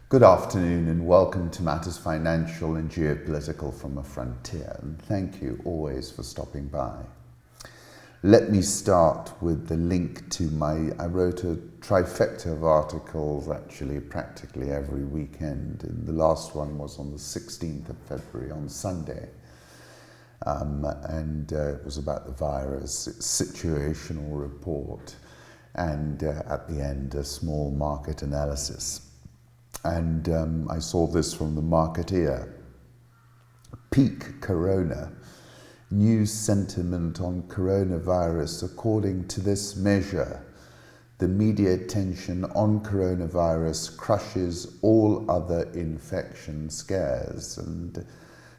Good afternoon and welcome to Matters Financial and Geopolitical from a Frontier, and thank you always for stopping by. Let me start with the link to I wrote a trifecta of articles actually practically every weekend, and the last one was on the 16th of February on Sunday, and it was about the virus, situational report, and at the end a small market analysis. And I saw this from the Marketeer. Peak Corona. News sentiment on coronavirus. According to this measure, the media attention on coronavirus crushes all other infection scares. And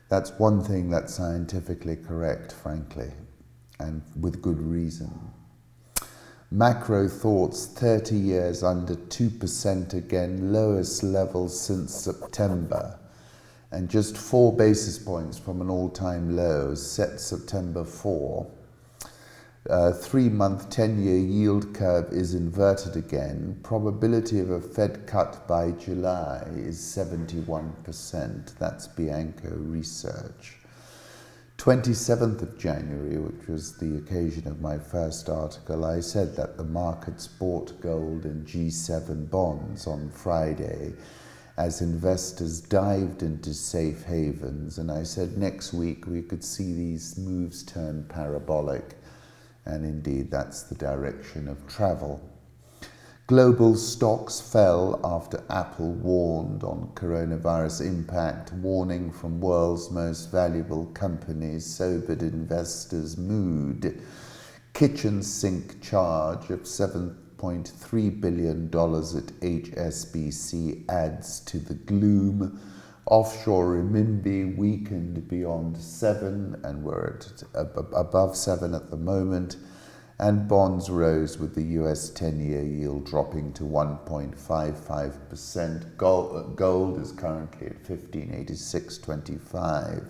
that's one thing that's scientifically correct, frankly, and with good reason. Macro thoughts, 30 years under 2% again, lowest level since September, and just 4 basis points from an all-time low, set September 4. 3-month 10-year yield curve is inverted again. Probability of a Fed cut by July is 71%. That's Bianco Research. 27th of January, which was the occasion of my first article, I said that the markets bought gold and G7 bonds on Friday as investors dived into safe havens, and I said next week we could see these moves turn parabolic, and indeed that's the direction of travel. Global stocks fell after Apple warned on coronavirus impact. Warning from world's most valuable companies sobered investors' mood. Kitchen sink charge of $7.3 billion at HSBC adds to the gloom. Offshore renminbi weakened beyond 7, and we're at above 7 at the moment. And bonds rose with the US 10-year yield dropping to 1.55%. Gold is currently at 1586.25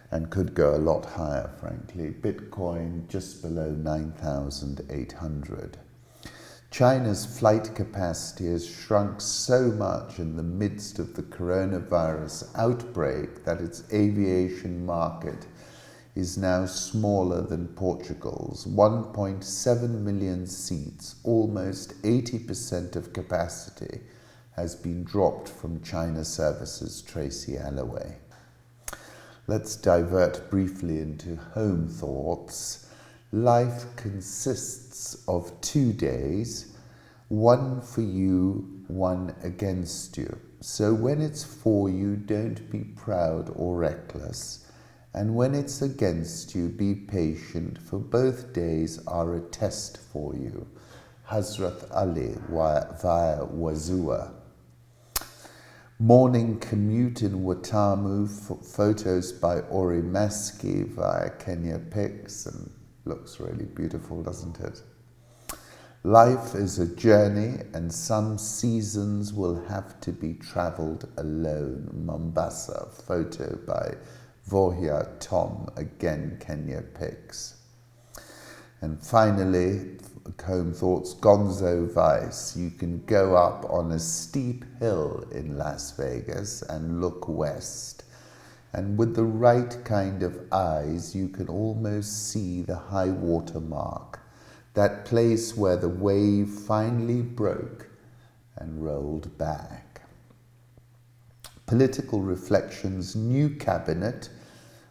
and could go a lot higher, frankly. Bitcoin just below 9,800. China's flight capacity has shrunk so much in the midst of the coronavirus outbreak that its aviation market is now smaller than Portugal's. 1.7 million seats, almost 80% of capacity, has been dropped from China Services' Tracy Alloway. Let's divert briefly into home thoughts. Life consists of 2 days, one for you, one against you. So when it's for you, don't be proud or reckless. And when it's against you, be patient, for both days are a test for you. Hazrat Ali via Wazua. Morning commute in Watamu, photos by Ori Maski via Kenya Pics, and looks really beautiful, doesn't it? Life is a journey, and some seasons will have to be travelled alone. Mombasa, photo by Vohia Tom, again Kenya Pics. And finally, home thoughts, Gonzo Vice. You can go up on a steep hill in Las Vegas and look west. And with the right kind of eyes, you can almost see the high water mark, that place where the wave finally broke and rolled back. Political reflections, new cabinet.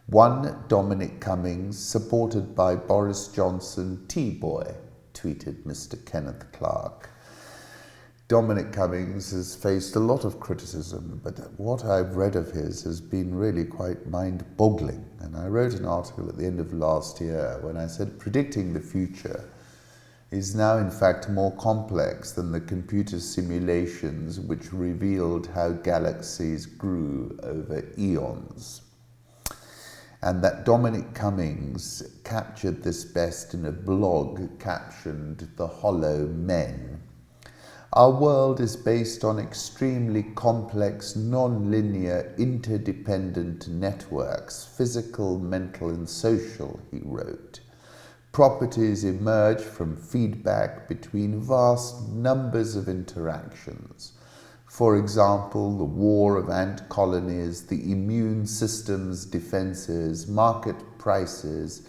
1. Dominic Cummings, supported by Boris Johnson, T-boy, tweeted Mr. Kenneth Clark. Dominic Cummings has faced a lot of criticism, but what I've read of his has been really quite mind-boggling. And I wrote an article at the end of last year when I said predicting the future is now in fact more complex than the computer simulations which revealed how galaxies grew over eons. And that Dominic Cummings captured this best in a blog captioned "The Hollow Men." Our world is based on extremely complex, non-linear, interdependent networks, physical, mental, and social, he wrote. Properties emerge from feedback between vast numbers of interactions. For example, the war of ant colonies, the immune system's defenses, market prices,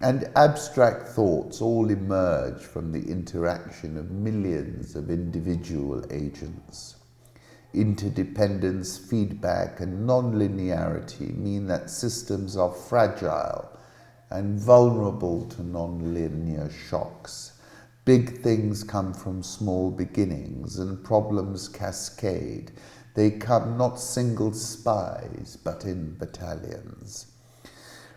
and abstract thoughts all emerge from the interaction of millions of individual agents. Interdependence, feedback, and non-linearity mean that systems are fragile and vulnerable to non-linear shocks. Big things come from small beginnings, and problems cascade. They come not single spies, but in battalions.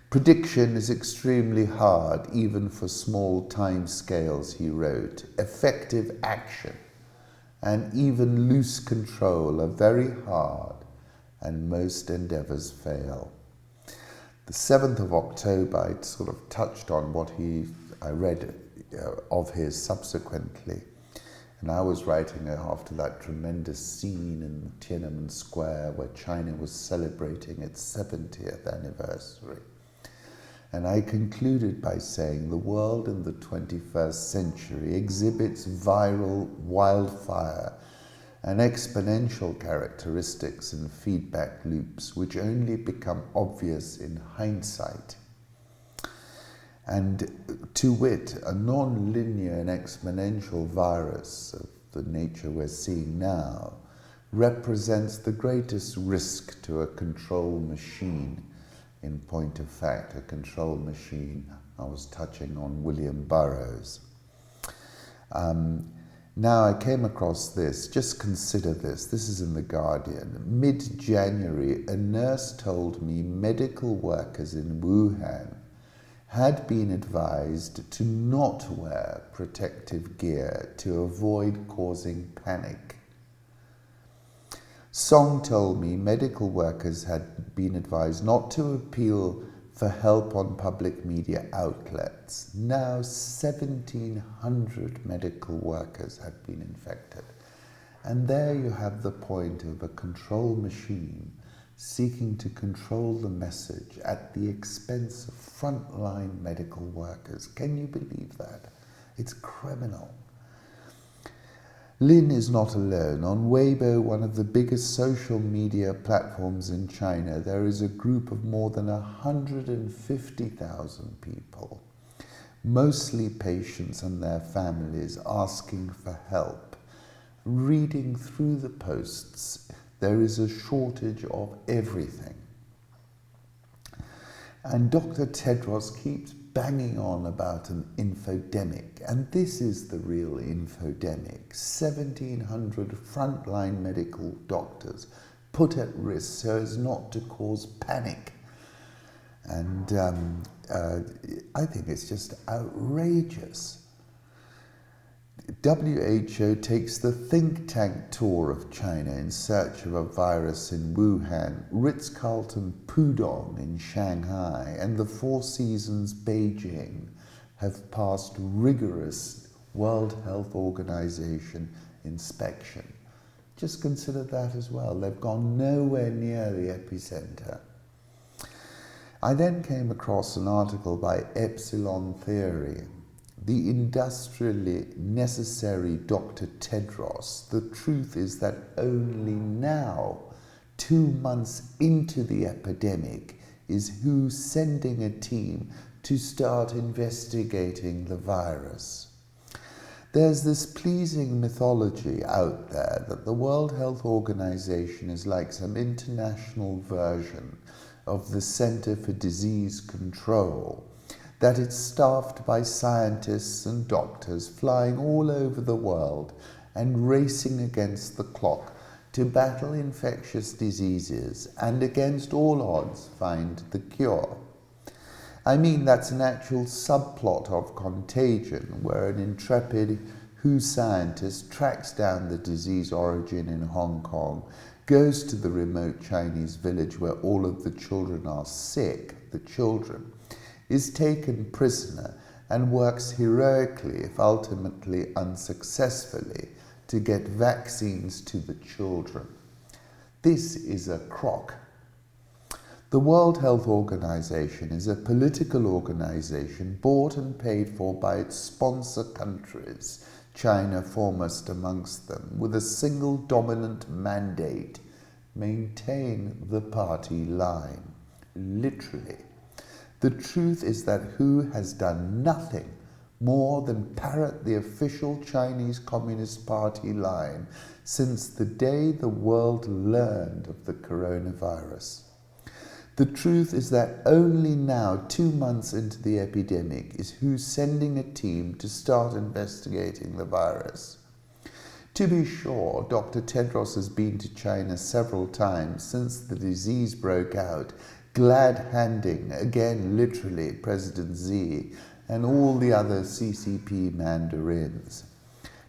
Prediction is extremely hard, even for small time scales, he wrote. Effective action and even loose control are very hard, and most endeavors fail. The 7th of October, I sort of touched on what I read of his subsequently. And I was writing after that tremendous scene in Tiananmen Square where China was celebrating its 70th anniversary. And I concluded by saying the world in the 21st century exhibits viral wildfire and exponential characteristics and feedback loops which only become obvious in hindsight. And to wit, a non-linear and exponential virus of the nature we're seeing now represents the greatest risk to a control machine. In point of fact, a control machine. I was touching on William Burroughs. Now I came across this, just consider this, this is in The Guardian. Mid-January, a nurse told me medical workers in Wuhan had been advised to not wear protective gear to avoid causing panic. Song told me medical workers had been advised not to appeal for help on public media outlets. Now 1,700 medical workers have been infected. And there you have the point of a control machine seeking to control the message at the expense of frontline medical workers. Can you believe that? It's criminal. Lin is not alone. On Weibo, one of the biggest social media platforms in China, there is a group of more than 150,000 people, mostly patients and their families, asking for help. Reading through the posts, there is a shortage of everything. And Dr. Tedros keeps banging on about an infodemic, and this is the real infodemic. 1,700 frontline medical doctors put at risk so as not to cause panic. And I think it's just outrageous. WHO takes the think tank tour of China in search of a virus in Wuhan, Ritz-Carlton Pudong in Shanghai, and the Four Seasons Beijing have passed rigorous World Health Organization inspection. Just consider that as well. They've gone nowhere near the epicenter. I then came across an article by Epsilon Theory. The industrially necessary Dr. Tedros. The truth is that only now, 2 months into the epidemic, is WHO sending a team to start investigating the virus. There's this pleasing mythology out there that the World Health Organization is like some international version of the Center for Disease Control, that it's staffed by scientists and doctors flying all over the world and racing against the clock to battle infectious diseases and against all odds find the cure. I mean, that's an actual subplot of Contagion, where an intrepid WHO scientist tracks down the disease origin in Hong Kong, goes to the remote Chinese village where all of the children are sick, the children, is taken prisoner and works heroically, if ultimately unsuccessfully, to get vaccines to the children. This is a crock. The World Health Organization is a political organization bought and paid for by its sponsor countries China foremost amongst them, with a single dominant mandate: maintain the party line. Literally. The truth is that Hu has done nothing more than parrot the official Chinese Communist Party line since the day the world learned of the coronavirus. The truth is that only now, 2 months into the epidemic, is Hu sending a team to start investigating the virus. To be sure, Dr. Tedros has been to China several times since the disease broke out, glad-handing, again literally, President Xi and all the other CCP mandarins.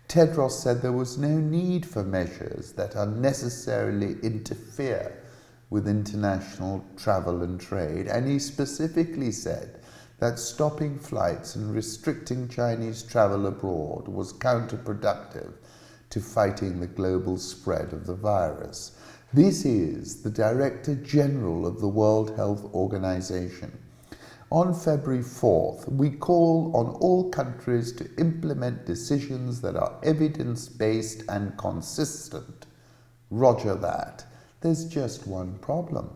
Tedros said there was no need for measures that unnecessarily interfere with international travel and trade, and he specifically said that stopping flights and restricting Chinese travel abroad was counterproductive to fighting the global spread of the virus. This is the Director General of the World Health Organization. On February 4th, we call on all countries to implement decisions that are evidence-based and consistent. Roger that. There's just one problem.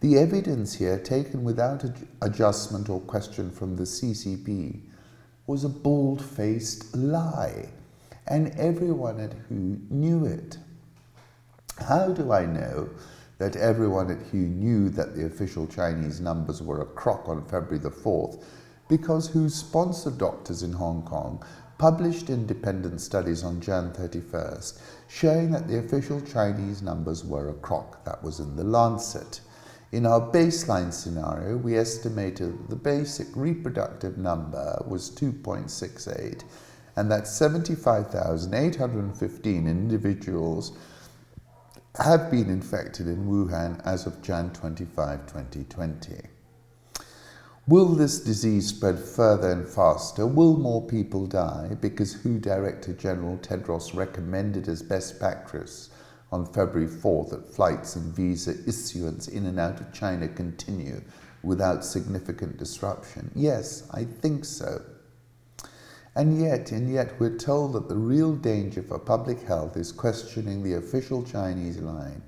The evidence here, taken without adjustment or question from the CCP, was a bald-faced lie, and everyone at Hu knew it. How do I know that everyone at Hu knew that the official Chinese numbers were a crock on February the 4th? Because Hu's sponsored doctors in Hong Kong published independent studies on Jan 31st showing that the official Chinese numbers were a crock. That was in the Lancet. In our baseline scenario, we estimated that the basic reproductive number was 2.68 and that 75,815 individuals have been infected in Wuhan as of Jan 25, 2020. Will this disease spread further and faster? Will more people die? Because Hu Director General Tedros recommended as best practice on February 4th that flights and visa issuance in and out of China continue without significant disruption. Yes, I think so. And yet we're told that the real danger for public health is questioning the official Chinese line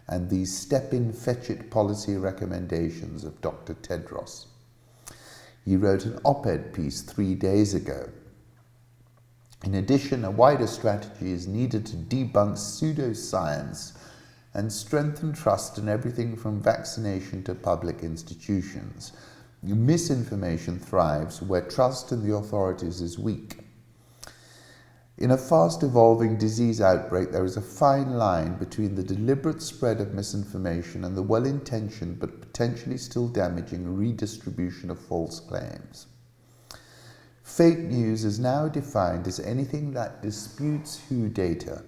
and these step-in-fetch-it policy recommendations of Dr. Tedros. He wrote an op-ed piece 3 days ago. In addition, a wider strategy is needed to debunk pseudoscience and strengthen trust in everything from vaccination to public institutions. Misinformation thrives where trust in the authorities is weak. In a fast-evolving disease outbreak, there is a fine line between the deliberate spread of misinformation and the well-intentioned but potentially still damaging redistribution of false claims. Fake news is now defined as anything that disputes Hu data,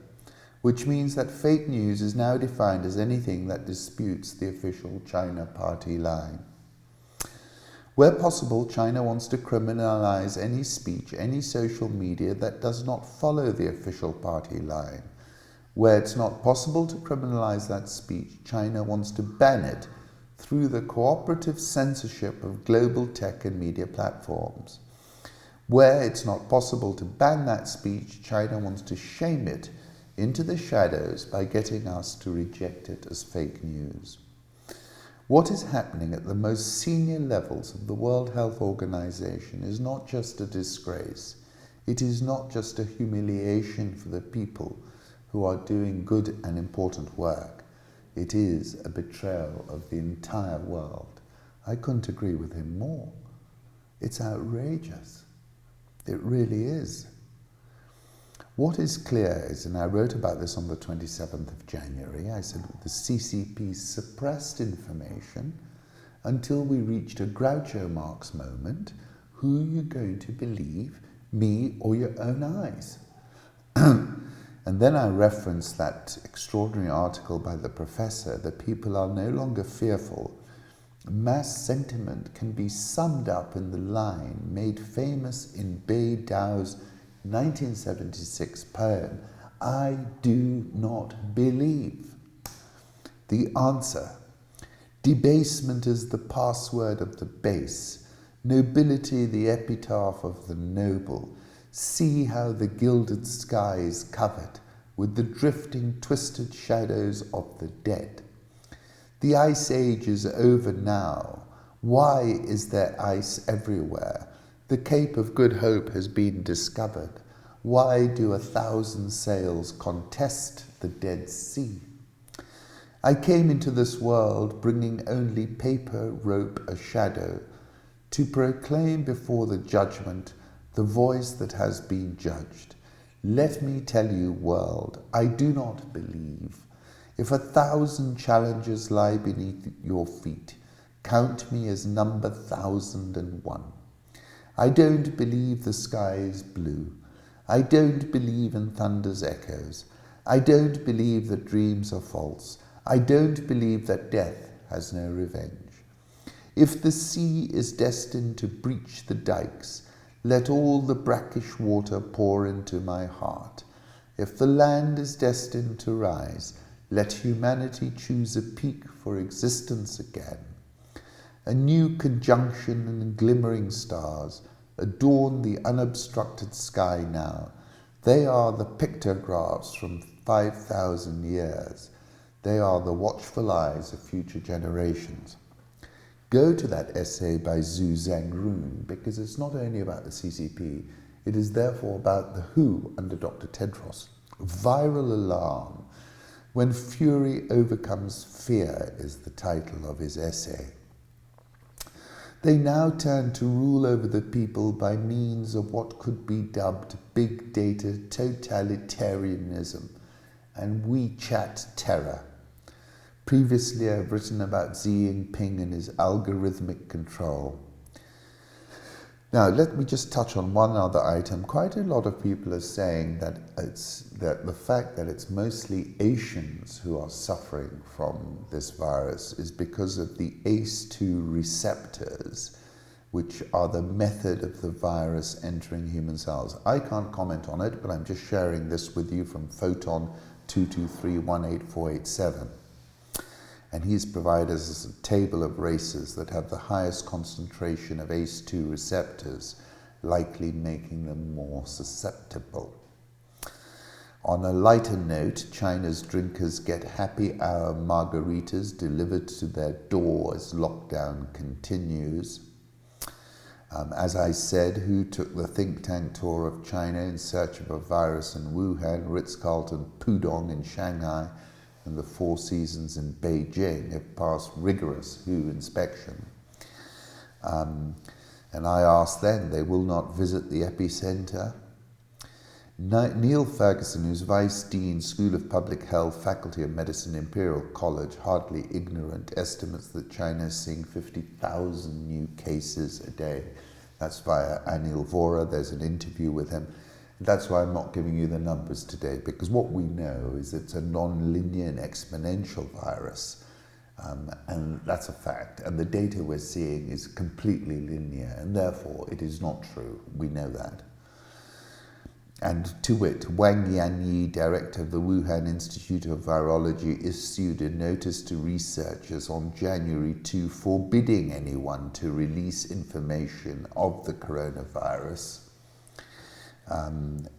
which means that fake news is now defined as anything that disputes the official China party line. Where possible, China wants to criminalize any speech, any social media that does not follow the official party line. Where it's not possible to criminalize that speech, China wants to ban it through the cooperative censorship of global tech and media platforms. Where it's not possible to ban that speech, China wants to shame it into the shadows by getting us to reject it as fake news. What is happening at the most senior levels of the World Health Organization is not just a disgrace. It is not just a humiliation for the people who are doing good and important work. It is a betrayal of the entire world. I couldn't agree with him more. It's outrageous. It really is. What is clear is, and I wrote about this on the 27th of January, I said the CCP suppressed information until we reached a Groucho Marx moment. Who are you going to believe, me or your own eyes? And then I referenced that extraordinary article by the professor that people are no longer fearful. Mass sentiment can be summed up in the line made famous in Bei Dao's 1976 poem, I do not believe. The answer: debasement is the password of the base, nobility the epitaph of the noble, See how the gilded sky is covered with the drifting, twisted shadows of the dead. The ice age is over now. Why is there ice everywhere? The Cape of Good Hope has been discovered. Why do 1,000 sails contest the Dead Sea? I came into this world bringing only paper, rope, a shadow, to proclaim before the judgment the voice that has been judged. Let me tell you, world, I do not believe. If 1,000 challenges lie beneath your feet, count me as number 1,001. I don't believe the sky is blue. I don't believe in thunder's echoes. I don't believe that dreams are false. I don't believe that death has no revenge. If the sea is destined to breach the dikes, let all the brackish water pour into my heart. If the land is destined to rise, let humanity choose a peak for existence again. A new conjunction and glimmering stars adorn the unobstructed sky now. They are the pictographs from 5,000 years. They are the watchful eyes of future generations. Go to that essay by Zhu Zhengrun, because it's not only about the CCP, it is therefore about the WHO under Dr. Tedros. Viral alarm. When fury overcomes fear is the title of his essay. They now turn to rule over the people by means of what could be dubbed big data totalitarianism and Wechat terror. Previously, I've written about Xi Jinping and his algorithmic control. Now, let me just touch on one other item. Quite a lot of people are saying that the fact that it's mostly Asians who are suffering from this virus is because of the ACE2 receptors, which are the method of the virus entering human cells. I can't comment on it, but I'm just sharing this with you from Photon 223184887. And he's provided us a table of races that have the highest concentration of ACE2 receptors, likely making them more susceptible. On a lighter note, China's drinkers get happy hour margaritas delivered to their door as lockdown continues. As I said, who took the think tank tour of China in search of a virus in Wuhan, Ritz-Carlton, Pudong in Shanghai, and the Four Seasons in Beijing have passed rigorous WHO inspection. And I asked then, they will not visit the epicenter. Neil Ferguson, who's Vice Dean, School of Public Health, Faculty of Medicine, Imperial College, hardly ignorant, estimates that China is seeing 50,000 new cases a day. That's via Anil Vora. There's an interview with him. That's why I'm not giving you the numbers today, because what we know is it's a non-linear and exponential virus, and that's a fact. And the data we're seeing is completely linear, and therefore it is not true. We know that. And to wit, Wang Yanyi, director of the Wuhan Institute of Virology, issued a notice to researchers on January 2 forbidding anyone to release information of the coronavirus. And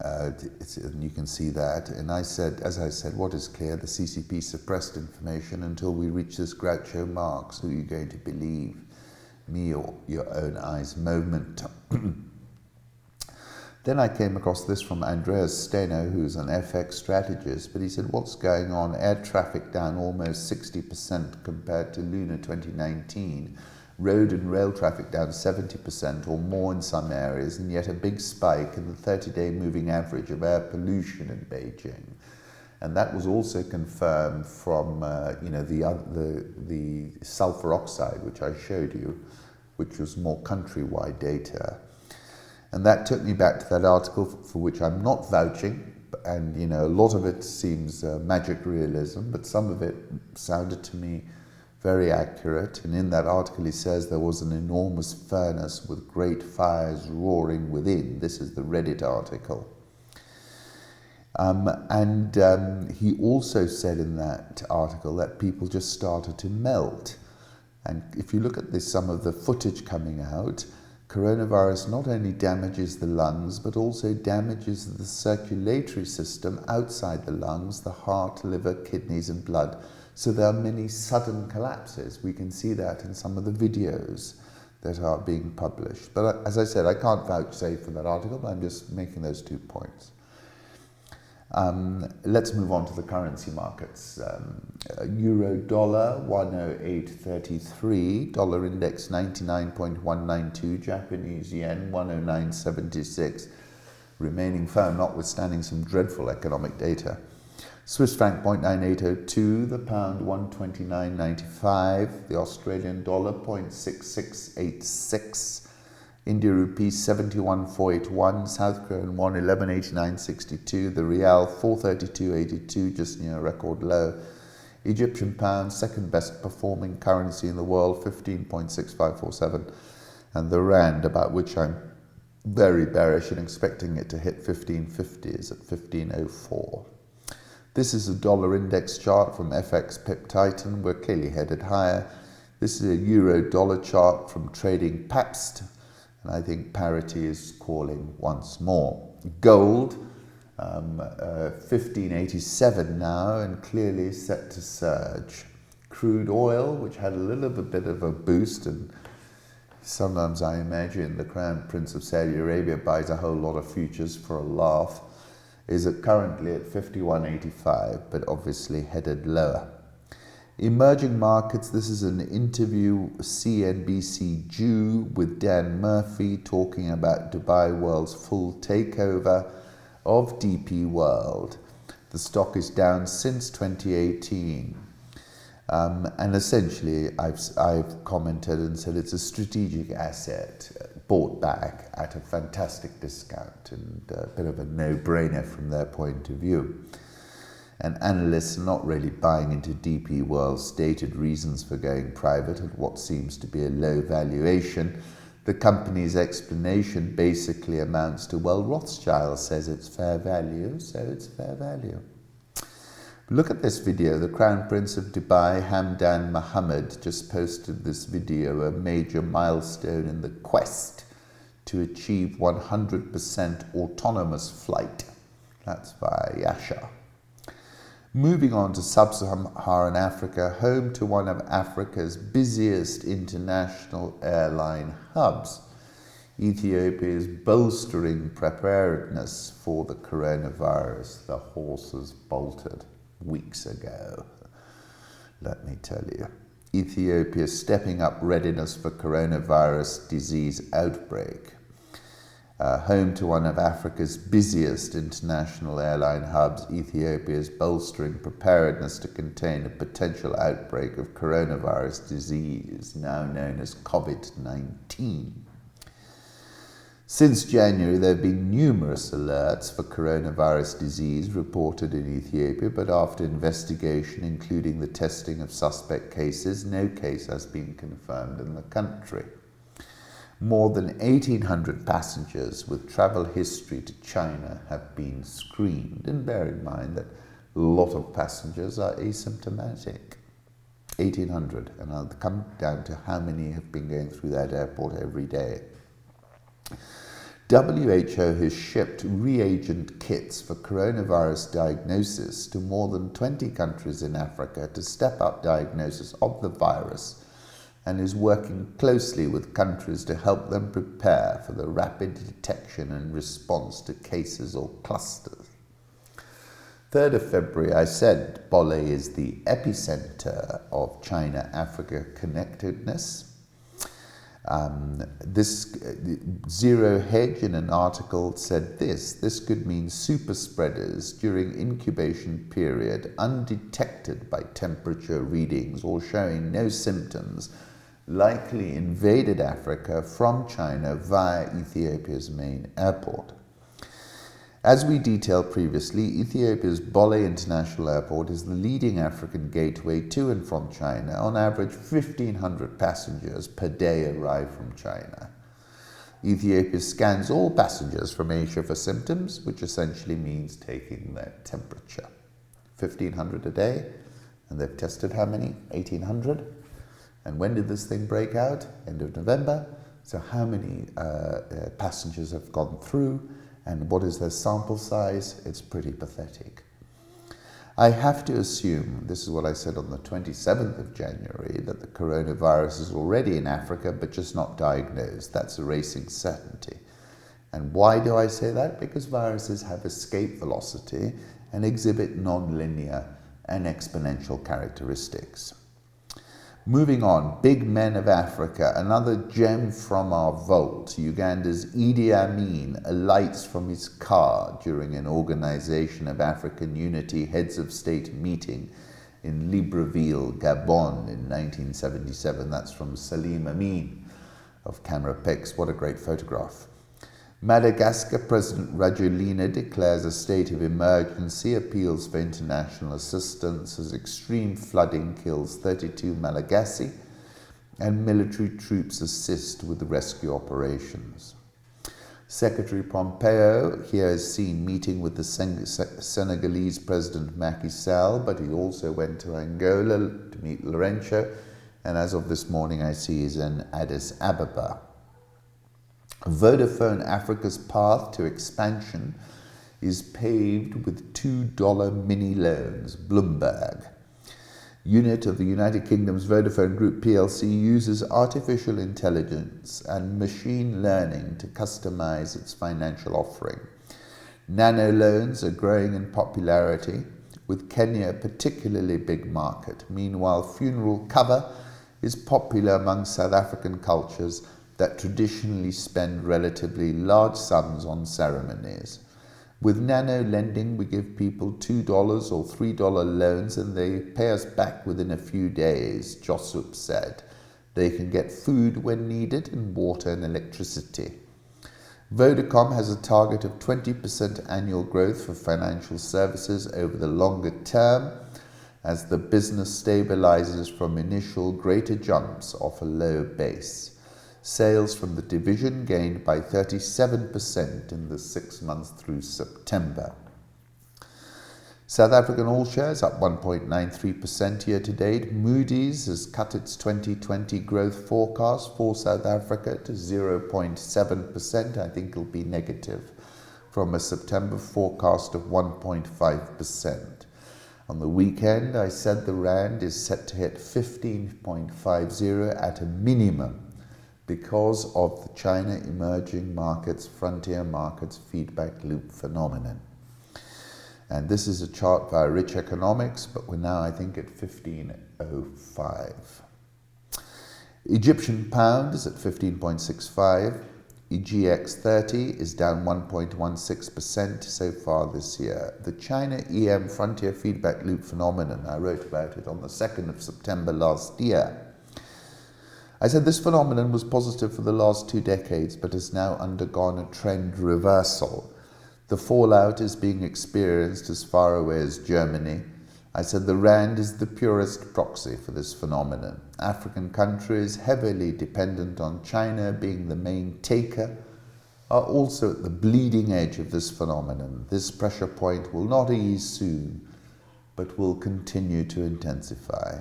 you can see that. And I said, as I said, what is clear, the CCP suppressed information until we reach this Groucho Marx. Who are you going to believe, me or your own eyes moment? Then I came across this from Andreas Steno, who's an FX strategist, but he said, what's going on? Air traffic down almost 60% compared to Lunar 2019. Road and rail traffic down 70% or more in some areas, and yet a big spike in the 30-day moving average of air pollution in Beijing. And that was also confirmed from the sulfur oxide, which I showed you, which was more countrywide data. And that took me back to that article for which I'm not vouching, and a lot of it seems magic realism, but some of it sounded to me very accurate. And in that article he says there was an enormous furnace with great fires roaring within. This is the Reddit article. He also said in that article that people just started to melt. And if you look at some of the footage coming out, Coronavirus not only damages the lungs, but also damages the circulatory system outside the lungs, the heart, liver, kidneys, and blood. So there are many sudden collapses. We can see that in some of the videos that are being published. But as I said, I can't vouchsafe for that article, but I'm just making those 2 points. Let's move on to the currency markets. Euro dollar 108.33, dollar index 99.192, Japanese yen 109.76, remaining firm notwithstanding some dreadful economic data. Swiss franc 0.9802, the pound 129.95, the Australian dollar 0.6686, India rupee 71.481, South Korean won 11.8962, the Rial 432.82, just near a record low. Egyptian pound, second best performing currency in the world, 15.6547, and the rand, about which I'm very bearish and expecting it to hit 1550, is at 1504. This is a dollar index chart from FX Pip Titan. We're clearly headed higher. This is a euro dollar chart from Trading Pabst. And I think parity is calling once more. Gold, 1587 now, and clearly set to surge. Crude oil, which had a little bit of a boost, and sometimes I imagine the Crown Prince of Saudi Arabia buys a whole lot of futures for a laugh, is currently at 51.85, but obviously headed lower. Emerging markets, this is an interview, CNBC Jew with Dan Murphy talking about Dubai World's full takeover of DP World. The stock is down since 2018. And essentially, I've commented and said it's a strategic asset bought back at a fantastic discount and a bit of a no-brainer from their point of view. And analysts are not really buying into DP World's stated reasons for going private at what seems to be a low valuation. The company's explanation basically amounts to, well, Rothschild says it's fair value, so it's fair value. Look at this video. The Crown Prince of Dubai, Hamdan Mohammed, just posted this video, a major milestone in the quest to achieve 100% autonomous flight. That's via Yasha. Moving on to sub-Saharan Africa, home to one of Africa's busiest international airline hubs. Ethiopia is bolstering preparedness for the coronavirus. The horses bolted weeks ago, let me tell you. Ethiopia stepping up readiness for coronavirus disease outbreak. Home to one of Africa's busiest international airline hubs, Ethiopia is bolstering preparedness to contain a potential outbreak of coronavirus disease, now known as COVID-19. Since January, there have been numerous alerts for coronavirus disease reported in Ethiopia, but after investigation, including the testing of suspect cases, no case has been confirmed in the country. More than 1,800 passengers with travel history to China have been screened. And bear in mind that a lot of passengers are asymptomatic. 1,800. And I'll come down to how many have been going through that airport every day. WHO has shipped reagent kits for coronavirus diagnosis to more than 20 countries in Africa to step up diagnosis of the virus, and is working closely with countries to help them prepare for the rapid detection and response to cases or clusters. 3rd of February, I said Ebola is the epicenter of China-Africa connectedness. Zero Hedge in an article said this could mean super spreaders during incubation period undetected by temperature readings or showing no symptoms likely invaded Africa from China via Ethiopia's main airport. As we detailed previously, Ethiopia's Bole International Airport is the leading African gateway to and from China. On average, 1,500 passengers per day arrive from China. Ethiopia scans all passengers from Asia for symptoms, which essentially means taking their temperature. 1,500 a day, and they've tested how many? 1,800. And when did this thing break out? End of November. So how many passengers have gone through and what is their sample size? It's pretty pathetic. I have to assume, this is what I said on the 27th of January, that the coronavirus is already in Africa, but just not diagnosed. That's a racing certainty. And why do I say that? Because viruses have escape velocity and exhibit nonlinear and exponential characteristics. Moving on, big men of Africa, another gem from our vault. Uganda's Idi Amin alights from his car during an Organization of African Unity Heads of State meeting in Libreville, Gabon in 1977. That's from Salim Amin of Camera Pics. What a great photograph. Madagascar President Rajoelina declares a state of emergency, appeals for international assistance as extreme flooding kills 32 Malagasy and military troops assist with the rescue operations. Secretary Pompeo here is seen meeting with the Senegalese President Macky Sall, but he also went to Angola to meet Lourenço, and as of this morning I see he's in Addis Ababa. Vodafone Africa's path to expansion is paved with $2 mini loans, Bloomberg. Unit of the United Kingdom's Vodafone Group plc uses artificial intelligence and machine learning to customize its financial offering. Nano loans are growing in popularity, with Kenya a particularly big market. Meanwhile, funeral cover is popular among South African cultures that traditionally spend relatively large sums on ceremonies. With nano lending, we give people $2 or $3 loans and they pay us back within a few days, Jossup said. They can get food when needed and water and electricity. Vodacom has a target of 20% annual growth for financial services over the longer term as the business stabilizes from initial greater jumps off a low base. Sales from the division gained by 37% in the 6 months through September. South African All Shares up 1.93% year to date. Moody's has cut its 2020 growth forecast for South Africa to 0.7%. I think it'll be negative from a September forecast of 1.5%. On the weekend, I said the Rand is set to hit 15.50 at a minimum, because of the China emerging markets, frontier markets feedback loop phenomenon. And this is a chart via Rich Economics, but we're now, I think, at 15.05. Egyptian pound is at 15.65. EGX30 is down 1.16% so far this year. The China EM frontier feedback loop phenomenon, I wrote about it on the 2nd of September last year. I said this phenomenon was positive for the last 2 decades, but has now undergone a trend reversal. The fallout is being experienced as far away as Germany. I said the Rand is the purest proxy for this phenomenon. African countries, heavily dependent on China being the main taker, are also at the bleeding edge of this phenomenon. This pressure point will not ease soon, but will continue to intensify.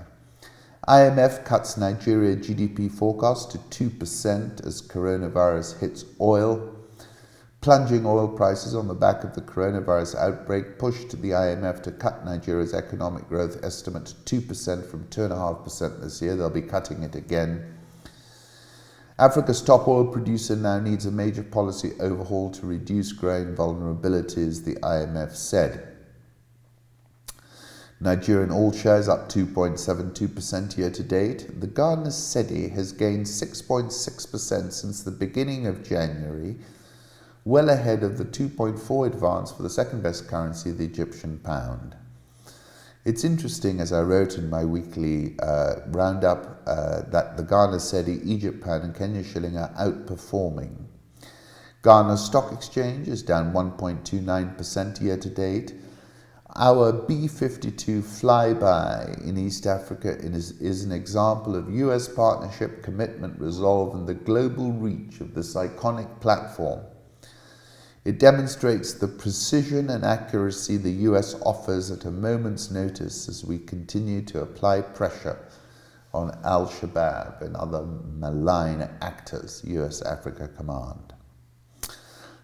IMF cuts Nigeria GDP forecast to 2% as coronavirus hits oil. Plunging oil prices on the back of the coronavirus outbreak pushed the IMF to cut Nigeria's economic growth estimate to 2% from 2.5% this year. They'll be cutting it again. Africa's top oil producer now needs a major policy overhaul to reduce growing vulnerabilities, the IMF said. Nigerian All Shares up 2.72% year to date. The Ghana cedi has gained 6.6% since the beginning of January, well ahead of the 2.4 advance for the second best currency, the Egyptian pound. It's interesting, as I wrote in my weekly roundup, that the Ghana cedi, Egypt pound and Kenya shilling are outperforming. Ghana's stock exchange is down 1.29% year to date. Our B-52 flyby in East Africa is an example of US partnership, commitment, resolve, and the global reach of this iconic platform. It demonstrates the precision and accuracy the US offers at a moment's notice as we continue to apply pressure on Al-Shabaab and other malign actors, US Africa Command.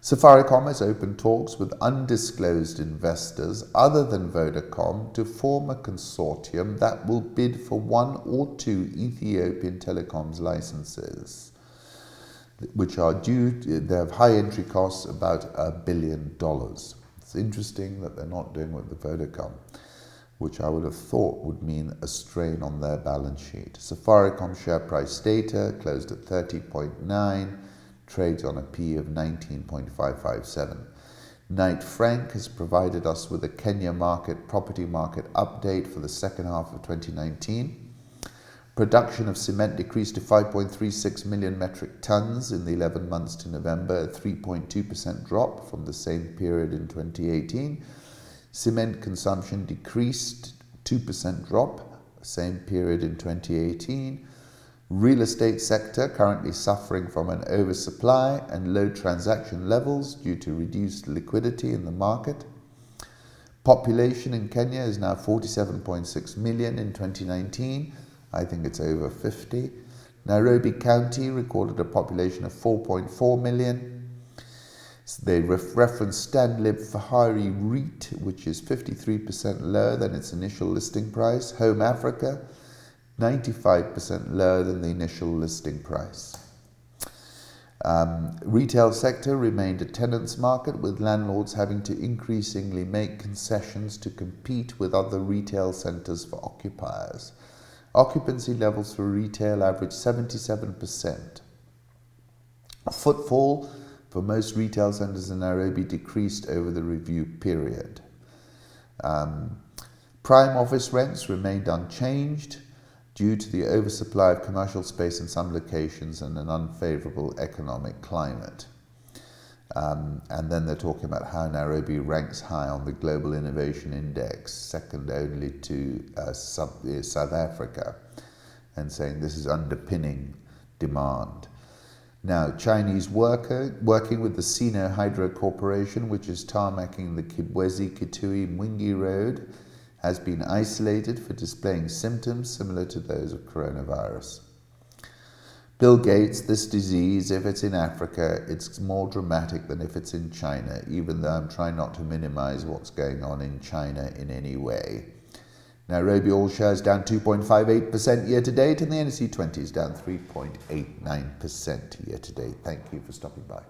Safaricom has opened talks with undisclosed investors other than Vodacom to form a consortium that will bid for 1 or 2 Ethiopian telecoms licenses, which are they have high entry costs, about $1 billion. It's interesting that they're not doing with the Vodacom, which I would have thought would mean a strain on their balance sheet. Safaricom share price data closed at 30.9, trades on a P of 19.557. Knight Frank has provided us with a Kenya property market update for the second half of 2019. Production of cement decreased to 5.36 million metric tons in the 11 months to November, a 3.2% drop from the same period in 2018. Cement consumption decreased, 2% drop, same period in 2018. Real estate sector currently suffering from an oversupply and low transaction levels due to reduced liquidity in the market. Population in Kenya is now 47.6 million in 2019. I think it's over 50. Nairobi County recorded a population of 4.4 million. They reference Stanlib Fahari REIT, which is 53% lower than its initial listing price. Home Africa, 95% lower than the initial listing price. Retail sector remained a tenant's market, with landlords having to increasingly make concessions to compete with other retail centres for occupiers. Occupancy levels for retail averaged 77%. Footfall for most retail centres in Nairobi decreased over the review period. Prime office rents remained unchanged due to the oversupply of commercial space in some locations and an unfavourable economic climate. And then they're talking about how Nairobi ranks high on the Global Innovation Index, second only to South Africa, and saying this is underpinning demand. Now, Chinese worker working with the Sino Hydro Corporation, which is tarmacking the Kibwezi-Kitui-Mwingi Road, has been isolated for displaying symptoms similar to those of coronavirus. Bill Gates, this disease, if it's in Africa, it's more dramatic than if it's in China, even though I'm trying not to minimize what's going on in China in any way. Nairobi All Share is down 2.58% year to date, and the NSE20 is down 3.89% year to date. Thank you for stopping by.